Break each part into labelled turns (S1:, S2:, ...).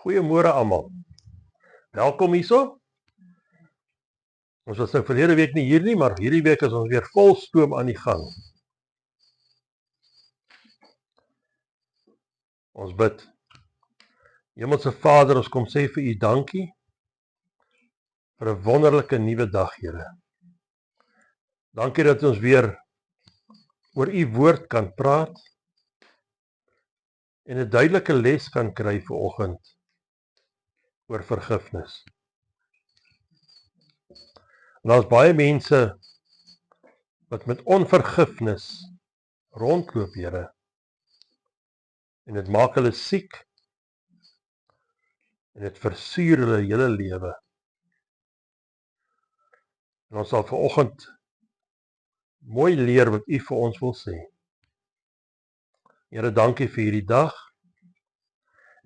S1: Goeiemôre almal. Welkom hierso. Ons was nou verlede week nie hier nie, maar hierdie week is ons weer vol stoom aan die gang. Ons bid. Hemelse Vader, ons kom sê vir U dankie vir 'n wonderlike nuwe dag, Here. Dankie dat ons weer oor U woord kan praat en 'n duidelike les kan kry vanoggend oor vergifnis. En daar's baie mense wat met onvergifnis rondloop, Here. En dit maak hulle siek en dit versuur hulle hele lewe. En ons sal vanoggend mooi leer wat U vir ons wil sê. Here, dankie vir hierdie dag.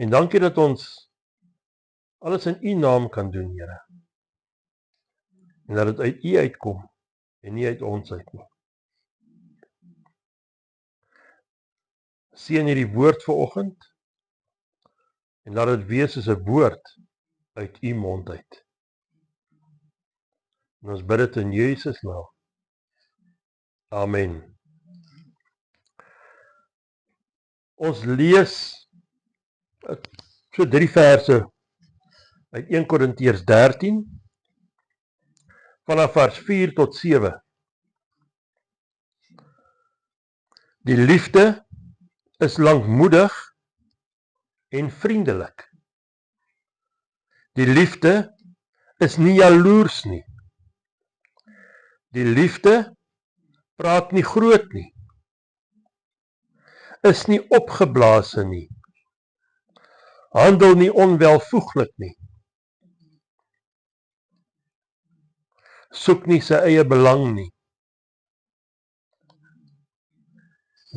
S1: En dankie dat ons alles in U naam kan doen, Here. En dat dit uit U uitkom en nie uit ons uit nie. Seën hierdie woord vanoggend en laat dit wees soos 'n woord uit U mond uit. En ons bid dit in Jesus naam. Amen. Ons lees so 3 verse uit 1 Korintiërs 13 vanaf vers 4 tot 7. Die liefde is lankmoedig en vriendelik. Die liefde is nie jaloers nie. Die liefde praat nie groot nie. Is nie opgeblaase nie. Handel nie onwelvoeglik nie. Soek nie sy eie belang nie.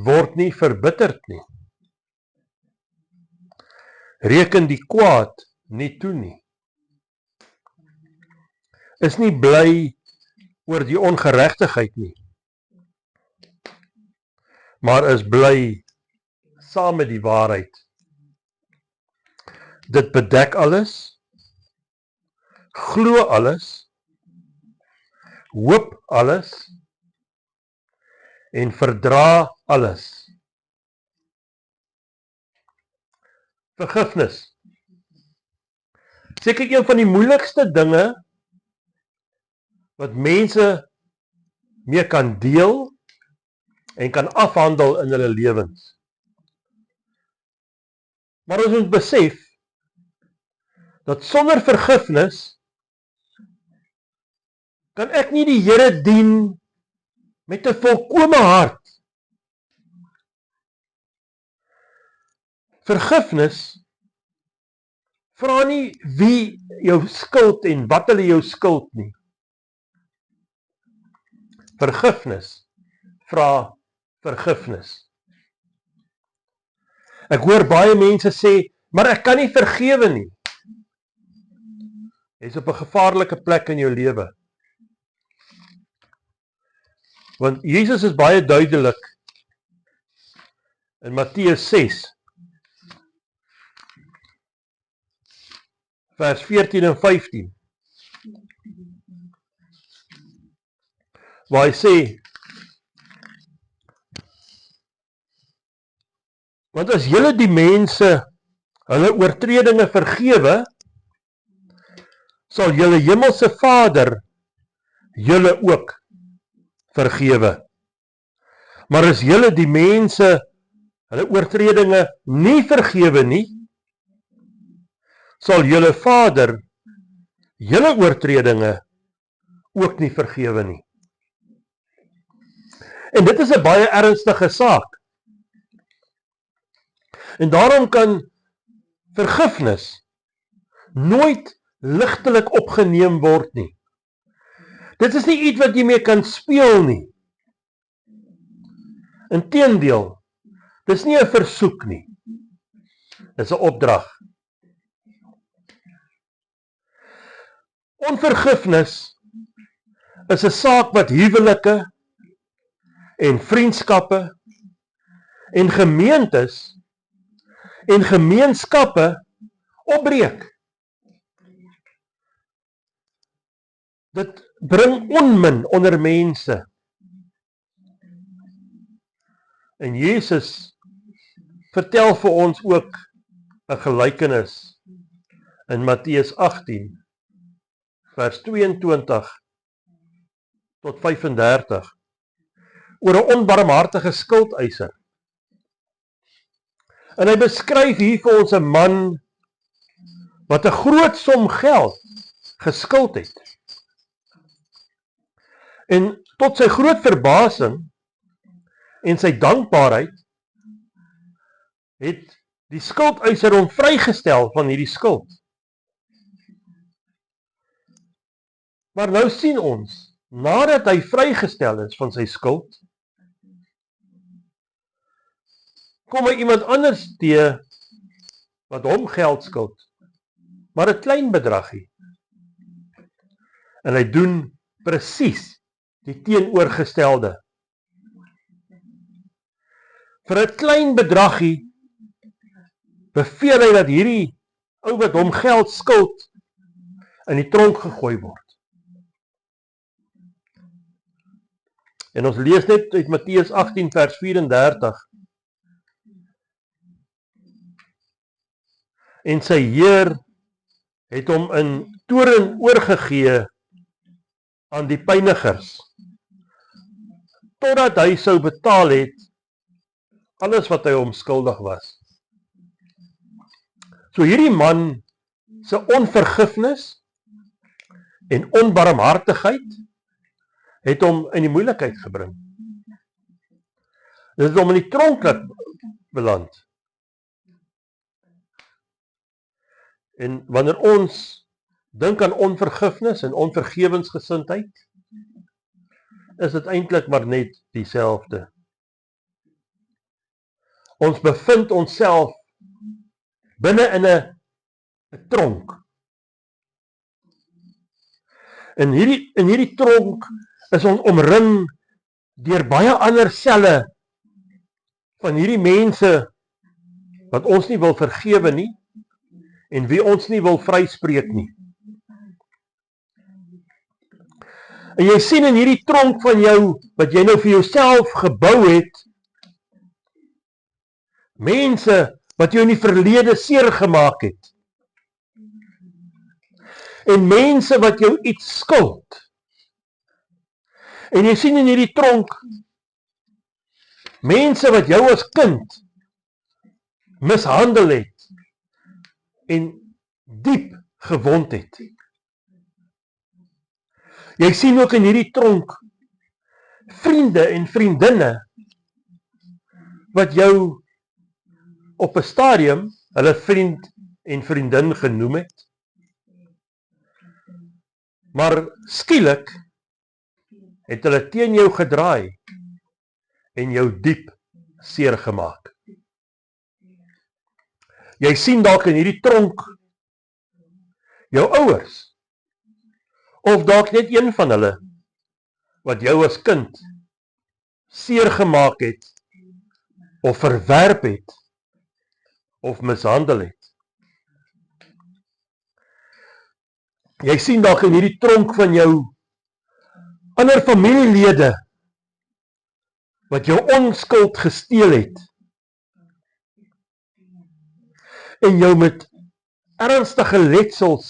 S1: Word nie verbitterd nie. Reken die kwaad nie toe nie. Is nie bly oor die ongeregtigheid nie. Maar is bly saam met die waarheid. Dit bedek alles, glo alles, hoop alles en verdra alles. Vergifnis. Seker een van die moeilikste dinge wat mense mee kan deel en kan afhandel in hulle lewens. Maar as ons besef dat sonder vergifnis kan ek nie die Here dien met 'n volkome hart. Vergifnis vra nie wie jou skuld en wat hulle jou skuld nie. Vergifnis vra vergifnis. Ek hoor baie mense sê, maar ek kan nie vergewe nie. Jy's op 'n gevaarlike plek in jou lewe. Want Jesus is baie duidelik in Matteus 6 vers 14 en 15 waar hy sê, want as julle die mense hulle oortredinge vergewe, sal julle hemelse Vader julle ook vergewe. Maar as julle die mense hulle oortredinge nie vergewe nie, sal julle Vader julle oortredinge ook nie vergewe nie. En dit is 'n baie ernstige saak. En daarom kan vergifnis nooit ligtelik opgeneem word nie. Dit is nie iets wat jy mee kan speel nie. Inteendeel, dis nie 'n versoek nie. Dis 'n opdrag. Onvergifnis is 'n saak wat huwelike en vriendskappe en gemeentes en gemeenskappe opbreek. Dit bring onmin onder mense. En Jesus vertel vir ons ook 'n gelykenis in Matteus 18, vers 22 tot 35, oor 'n onbarmhartige skuldeiser. En hy beskryf hier vir ons 'n man wat 'n groot som geld geskuld het. En tot sy groot verbasing en sy dankbaarheid het die skuldeiser hom vrygestel van hierdie skuld. Maar nou sien ons, nadat hy vrygestel is van sy skuld, kom hy iemand anders teë wat hom geld skuld, maar 'n klein bedragie. En hy doen presies die teenoorgestelde. Vir 'n klein bedragie beveel hy dat hierdie ou wat hom geld skuld in die tronk gegooi word. En ons lees net uit Matteus 18 vers 34. En sy Heer het hom in toorn oorgegee aan die pynigers, totdat hy sou betaal het alles wat hy hom skuldig was. So hierdie man se onvergifnis en onbarmhartigheid het hom in die moeilikheid gebring. Dit het hom in die tronk laat beland. En wanneer ons dink aan onvergifnis en onvergewensgesindheid, is dit eintlik maar net dieselfde. Ons bevind onsself binne in 'n tronk. In hierdie tronk is ons omring deur baie ander selle van hierdie mense wat ons nie wil vergewe nie en wie ons nie wil vryspreek nie. En jy sien in hierdie tronk van jou, wat jy nou vir jouself gebou het, mense wat jou in die verlede seer gemaak het. En mense wat jou iets skuld. En jy sien in hierdie tronk, mense wat jou as kind mishandel het en diep gewond het. Jy sien ook in hierdie tronk vriende en vriendinne wat jou op 'n stadium hulle vriend en vriendin genoem het, maar skielik het hulle teen jou gedraai en jou diep seer gemaak. Jy sien dalk in hierdie tronk jou ouers, of dalk net een van hulle wat jou as kind seer gemaak het of verwerp het of mishandel het. Jy sien dalk in hierdie tronk van jou ander familielede wat jou onskuld gesteel het en jou met ernstige letsels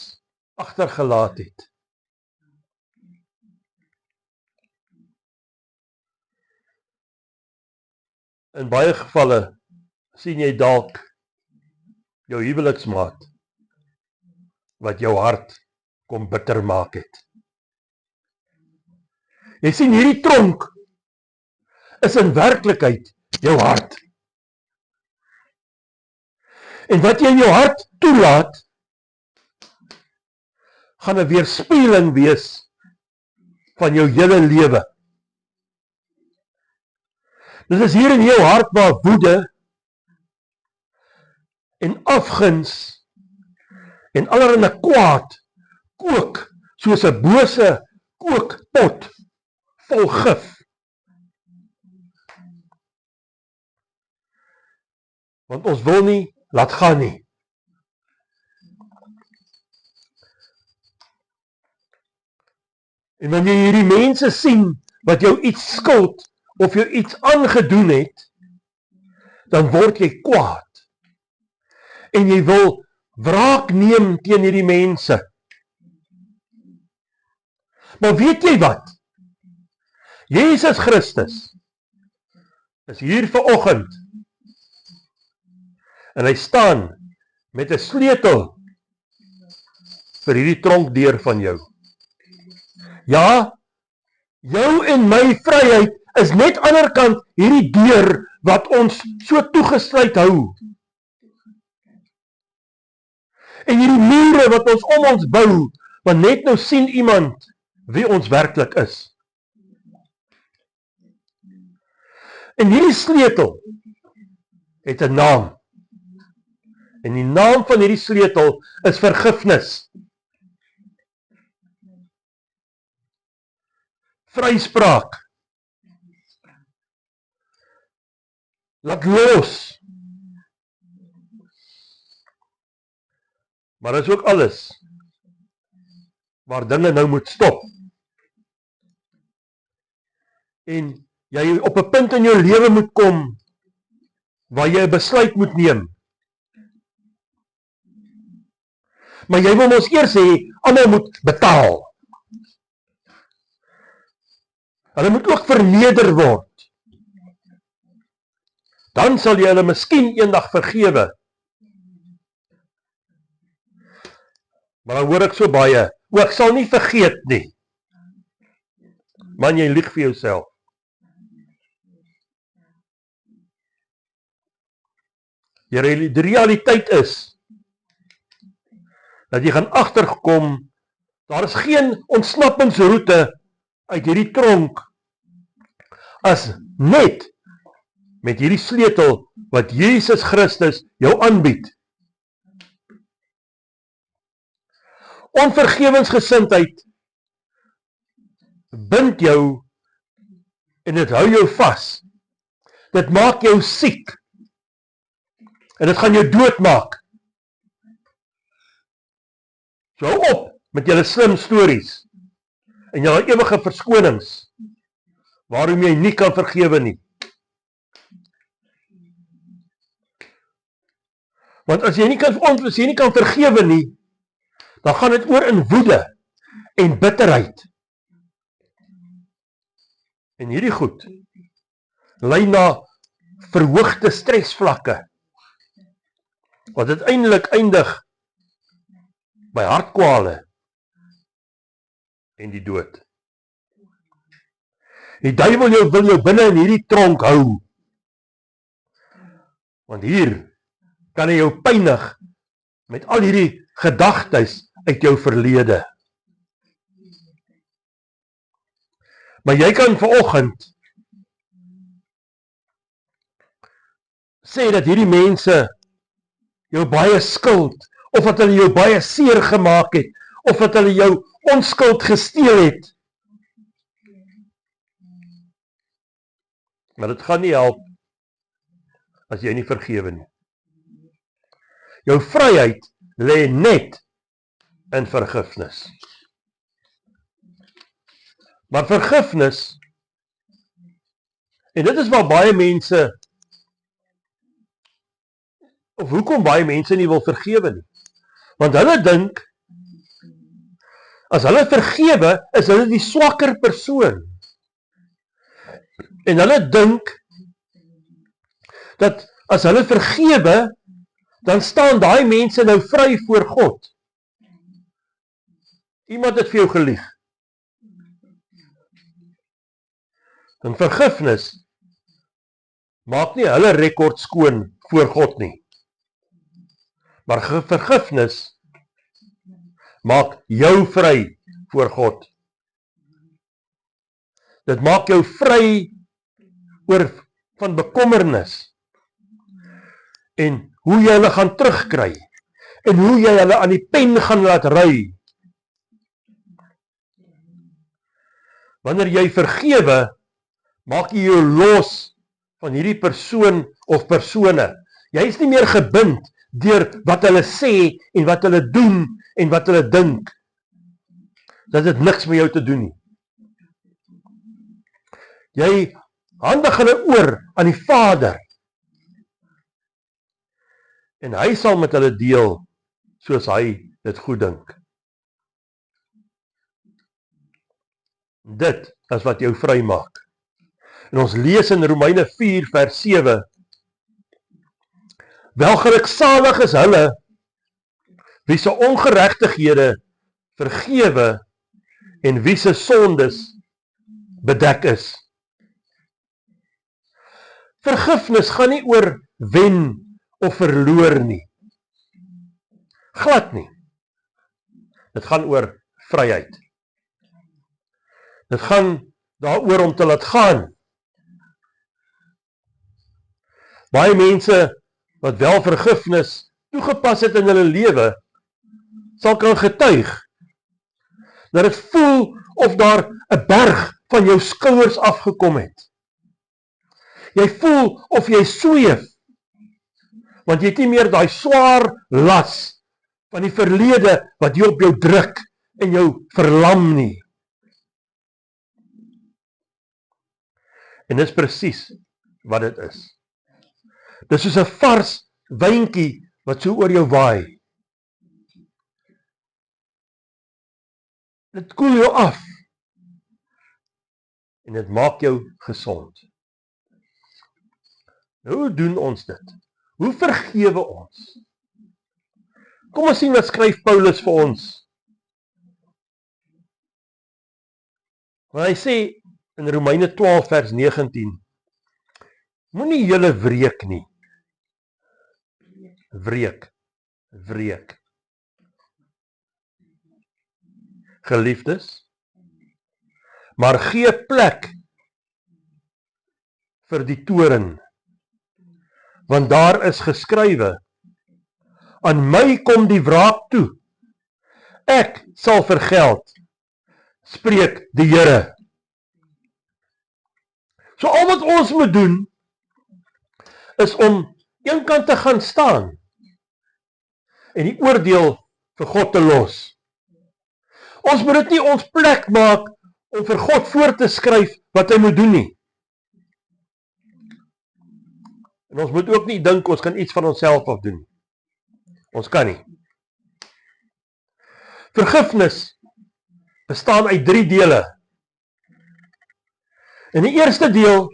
S1: agtergelaat het. In baie gevalle sien jy dalk jou huweliksmaat wat jou hart kom bitter maak het. Jy sien hierdie tronk is in werklikheid jou hart. En wat jy in jou hart toelaat, gaan 'n weerspieëling wees van jou hele lewe. Dit is hier in jou hart waar woede en afguns en allerlei kwaad kook soos 'n bose kookpot vol gif. Want ons wil nie laat gaan nie. En wanneer jy hierdie mense sien, wat jou iets skuld, of jou iets aangedoen het, dan word jy kwaad. En jy wil wraak neem teen hierdie mense. Maar weet jy wat? Jesus Christus is hier vanoggend, en hy staan met 'n sleutel vir hierdie tronkdeur van jou. Ja, jou en my vryheid is net aanderkant hierdie deur wat ons so toegesluit hou. En hierdie mure wat ons om ons bou, want net nou sien iemand wie ons werklik is. En hierdie sleutel het 'n naam. En die naam van hierdie sleutel is vergifnis. Vryspraak. Laat los. Maar dit is ook alles waar dinge nou moet stop. En jy op 'n punt in jou lewe moet kom waar jy 'n besluit moet neem. Maar jy wil ons eers sê, almal moet betaal. Hulle moet ook verneder word. Dan sal jy hulle miskien eendag vergewe. Maar dan hoor ek so baie, ek sal nie vergeet nie. Man, jy lieg vir jouself. Die realiteit is, dat jy gaan agterkom, daar is geen ontsnappingsroete uit hierdie tronk, as net met hierdie sleutel wat Jesus Christus jou aanbied. Onvergewensgesindheid bind jou en dit hou jou vas. Dit maak jou siek en dit gaan jou doodmaak. So hou op met julle slim stories en julle ewige verskonings waarom jy nie kan vergewe nie. Want as jy nie kan vergewe nie, dan gaan dit oor in woede en bitterheid. En hierdie goed lei na verhoogde stresvlakke, wat uiteindelik eindig by hartkwale en die dood. Die duiwel wil jou binne in hierdie tronk hou, want hier kan hy jou pynig met al hierdie gedagtes uit jou verlede. Maar jy kan vanoggend sê dat hierdie mense jou baie skuld, of dat hulle jou baie seer gemaak het, of dat hulle jou onskuld gesteel het. Maar dit gaan nie help as jy nie vergewe nie. Jou vryheid lê net in vergifnis. Maar vergifnis, en dit is waar baie mense, of hoekom baie mense nie wil vergewe nie. Want hulle dink, as hulle vergewe, is hulle die swakker persoon. En hulle dink, dat as hulle vergewe, dan staan daai mense nou vry voor God. Iemand het vir jou gelieg. En vergifnis maak nie hulle rekord skoon voor God nie. Maar vergifnis maak jou vry voor God. Dit maak jou vry van bekommernis. En hoe jy hulle gaan terugkry. En hoe jy hulle aan die pen gaan laat ry. Wanneer jy vergewe, maak jy jou los van hierdie persoon of persone. Jy is nie meer gebind deur wat hulle sê en wat hulle doen en wat hulle dink. Dat dit niks met jou te doen nie. Jy handig hulle oor aan die Vader. En hy sal met hulle deel, soos hy dit goed dink. Dit is wat jou vry maak. En ons lees in Romeine 4 vers 7, welgeluksalig is hulle, wie se ongeregtighede vergewe en wie se sondes bedek is. Vergifnis gaan nie oor wen of verloor nie. Glad nie. Dit gaan oor vryheid. Dit gaan daaroor om te laat gaan. Baie mense wat wel vergifnis toegepas het in hulle lewe, sal kan getuig dat dit voel of daar 'n berg van jou skouers afgekom het. Jy voel of jy sweef, want jy het nie meer daai swaar las van die verlede wat jy op jou druk en jou verlam nie. En dis presies wat dit is. Dis soos 'n vars wyntjie wat so oor jou waai. Dit koel jou af. En dit maak jou gesond. Nou, hoe doen ons dit? Hoe vergewe ons? Kom ons sien wat skryf Paulus vir ons. Want hy sê in Romeine 12 vers 19, moenie julle wreek nie. Wreek. Geliefdes, maar gee plek vir die toorn, want daar is geskrywe, aan my kom die wraak toe, ek sal vergeld, spreek die Here. So al wat ons moet doen, is om eenkant te gaan staan, en die oordeel vir God te los. Ons moet dit nie ons plek maak, om vir God voor te skryf, wat hy moet doen nie. En ons moet ook nie dink, ons kan iets van onsself af doen. Ons kan nie. Vergifnis bestaan uit 3 dele. In die eerste deel,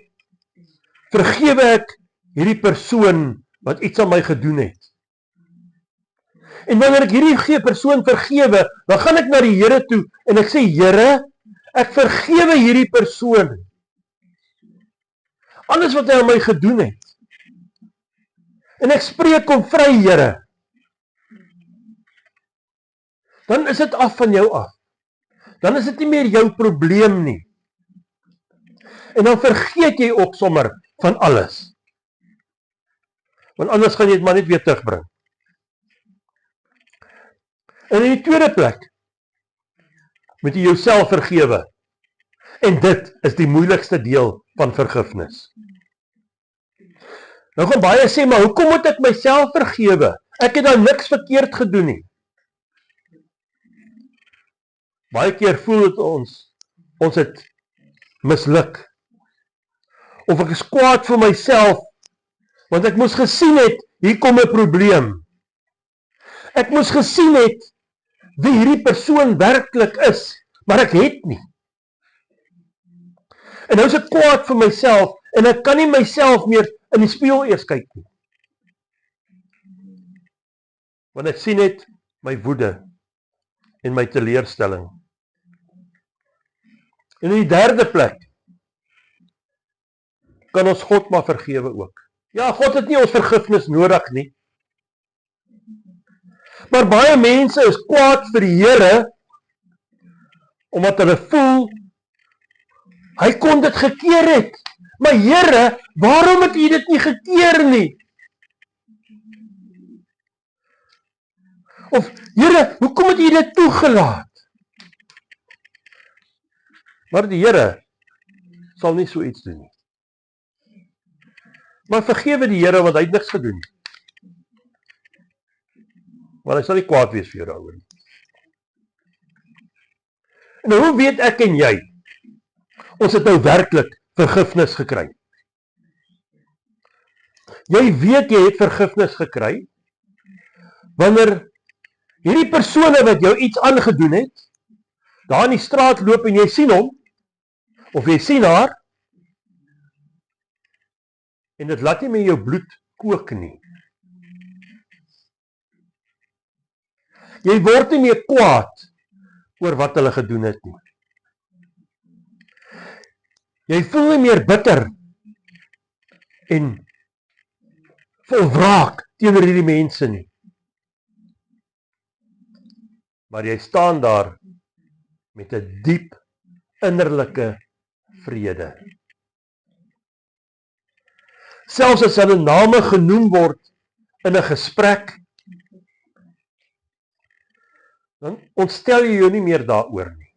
S1: vergewe ek hierdie persoon, wat iets aan my gedoen het. En wanneer ek hierdie persoon vergewe, dan gaan ek na die Here toe, en ek sê, Here, ek vergewe hierdie persoon. Alles wat hy aan my gedoen het. En ek spreek hom vry, Here. Dan is dit af van jou af. Dan is dit nie meer jou probleem nie. En dan vergeet jy ook sommer van alles. Want anders gaan jy dit maar net weer terugbring. En in die tweede plek, moet jy jouself vergewe. En dit is die moeilikste deel van vergifnis. Nou gaan baie sê, maar hoekom moet ek myself vergewe? Ek het dan niks verkeerd gedoen nie. Baie keer voel dit ons het misluk. Of ek is kwaad vir myself, want ek moes gesien het, hier kom 'n probleem. Ek moes gesien het, wie hierdie persoon werklik is, maar ek het nie. En nou is ek kwaad vir myself, en ek kan nie myself meer in die spieël eers kyk nie. Want ek sien net my woede en my teleurstelling. En in die derde plek, kan ons God maar vergewe ook. Ja, God het nie ons vergifnis nodig nie. Maar baie mense is kwaad vir die Here, omdat hulle voel, hy kon dit gekeer het. Maar Here, waarom het U dit nie gekeer nie? Of, Here, hoekom het U dit toegelaat? Maar die Here sal nie so iets doen nie. Maar vergewe die Here, want hy het niks gedoen. Want hy sal nie kwaad wees vir jou daaroor nie. En hoe weet ek en jy, ons het nou werklik vergifnis gekry. Jy weet jy het vergifnis gekry, wanneer hierdie persone wat jou iets aangedoen het, daar in die straat loop en jy sien hom, of jy sien haar, en dit laat nie meer jou bloed kook nie. Jy word nie meer kwaad oor wat hulle gedoen het nie. Jy voel nie meer bitter en vol wraak teenoor hierdie mense nie. Maar jy staan daar met 'n diep innerlike vrede. Selfs as hulle name genoem word in 'n gesprek, dan ontstel jy jou nie meer daaroor nie.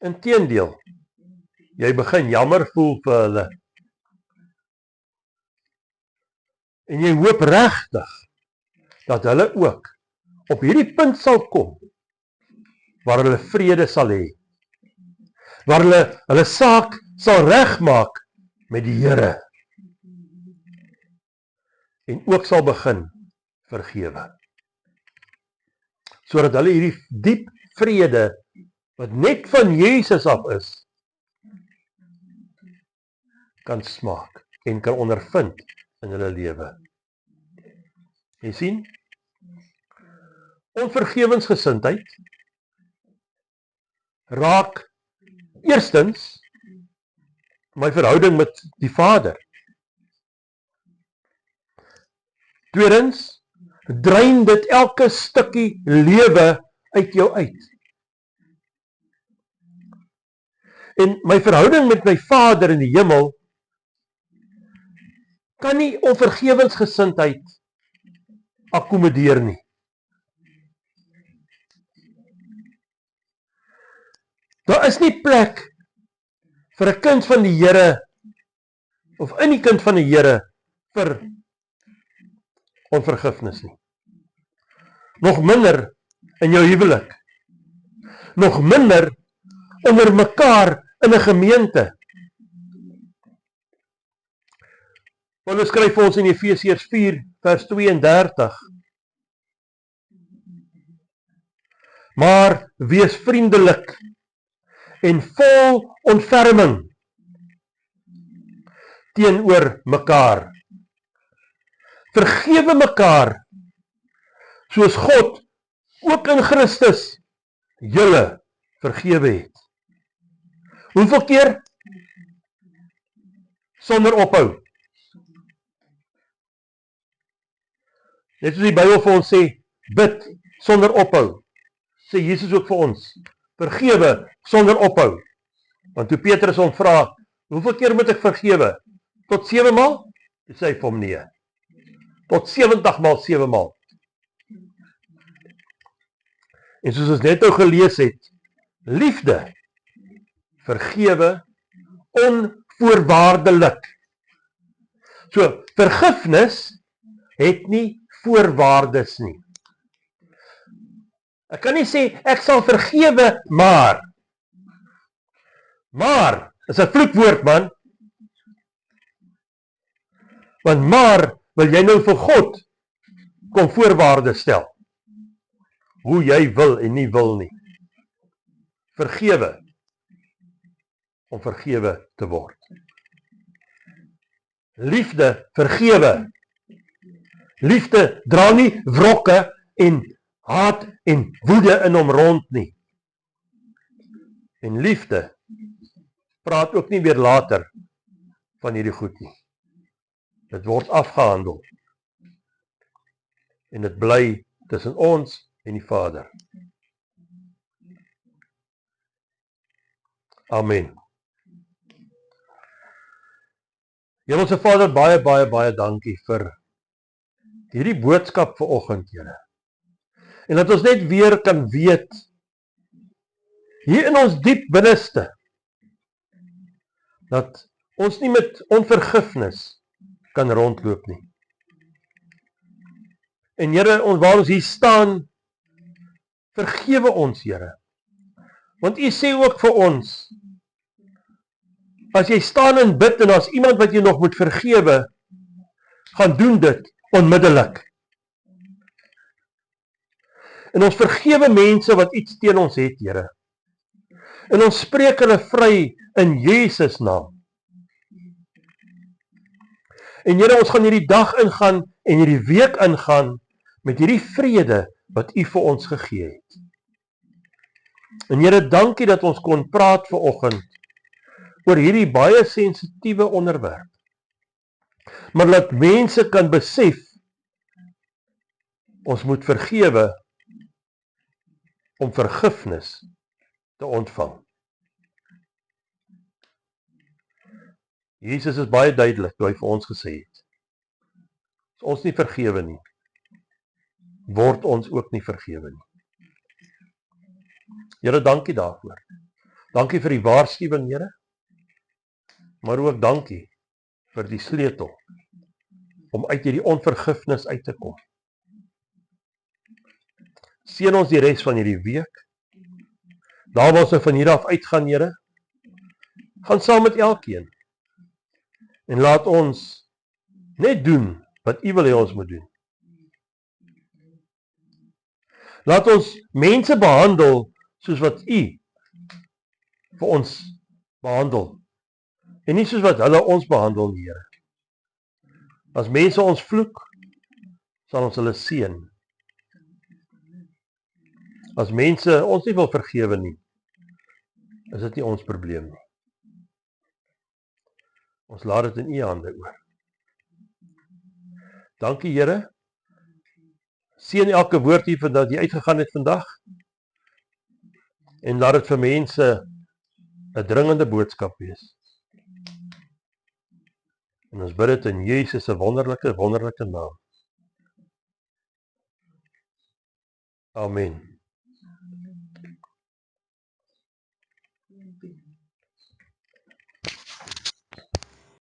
S1: Inteendeel, jy begin jammer voel vir hulle. En jy hoop regtig dat hulle ook op hierdie punt sal kom waar hulle vrede sal hê, waar hulle saak sal regmaak met die Here en ook sal begin vergewe. Sodat hulle hierdie diep vrede wat net van Jesus af is, kan smaak en kan ondervind in hulle lewe. Jy sien, onvergewensgesindheid raak eerstens my verhouding met die Vader. Tweedens, drein dit elke stukkie lewe uit jou uit. En my verhouding met my Vader in die hemel kan nie onvergewensgesindheid akkommodeer nie. Daar is nie plek vir 'n kind van die Here of in die kind van die Here vir onvergifnis nie. Nog minder in jou huwelik. Nog minder onder mekaar in 'n gemeente. Paulus skryf vir ons in Efesiërs 4 vers 32. Maar wees vriendelik en vol ontferming teenoor mekaar. Vergewe mekaar, soos God ook in Christus julle vergewe het. Hoeveel keer? Sonder ophou. Net soos die Bybel vir ons sê, bid sonder ophou. Sê Jesus ook vir ons, vergewe sonder ophou. Want toe Petrus hom vra, hoeveel keer moet ek vergewe? Tot 7 maal? Toe sê hy vir hom nee. Tot 70 maal 7 maal. En soos ons net nou gelees het, liefde, vergewe onvoorwaardelik. So, vergifnis het nie voorwaardes nie. Ek kan nie sê, ek sal vergewe, maar is 'n vloekwoord, man. Want maar wil jy nou vir God kom voorwaardes stel. Hoe jy wil en nie wil nie. Vergewe om vergewe te word. Liefde, vergewe. Liefde dra nie wrokke en haat en woede in hom rond nie. En liefde praat ook nie weer later van hierdie goed nie. Dit word afgehandel. En dit bly tussen ons en die Vader. Amen. Hemelse Vader, baie dankie vir hierdie boodskap vanoggend, Here. En dat ons net weer kan weet, hier in ons diep binneste, dat ons nie met onvergifnis kan rondloop nie. En Here, waar ons hier staan, vergewe ons, Here. Want U sê ook vir ons, As jy staan en bid en as iemand wat jy nog moet vergewe, gaan doen dit onmiddellik. En ons vergewe mense wat iets teen ons het, Here. En ons spreek hulle vry in Jesus naam. En Here, ons gaan hierdie dag ingaan en hierdie week ingaan met hierdie vrede wat U vir ons gegee het. En Here, dankie dat ons kon praat vanoggend oor hierdie baie sensitiewe onderwerp. Maar dat mense kan besef, ons moet vergewe om vergifnis te ontvang. Jesus is baie duidelik toe hy vir ons gesê het, as ons nie vergewe nie, word ons ook nie vergewe nie. Here, dankie daarvoor. Dankie vir die waarskuwing, Here, maar ook dankie vir die sleutel om uit hierdie onvergifnis uit te kom. Seën ons die res van hierdie week. Daar waar ons van hier af uitgaan, Here, gaan saam met elkeen. En laat ons net doen wat U wil hê ons moet doen. Laat ons mense behandel soos wat U vir ons behandel. En nie soos wat hulle ons behandel, Here. As mense ons vloek, sal ons hulle seën. As mense ons nie wil vergewe nie, is dit nie ons probleem nie. Ons laat dit in U hande oor. Dankie, Here. Seën elke woord hier vandag, die uitgegaan het vandag. En laat dit vir mense 'n dringende boodskap wees. En ons bid dit in Jesus se wonderlike naam. Amen.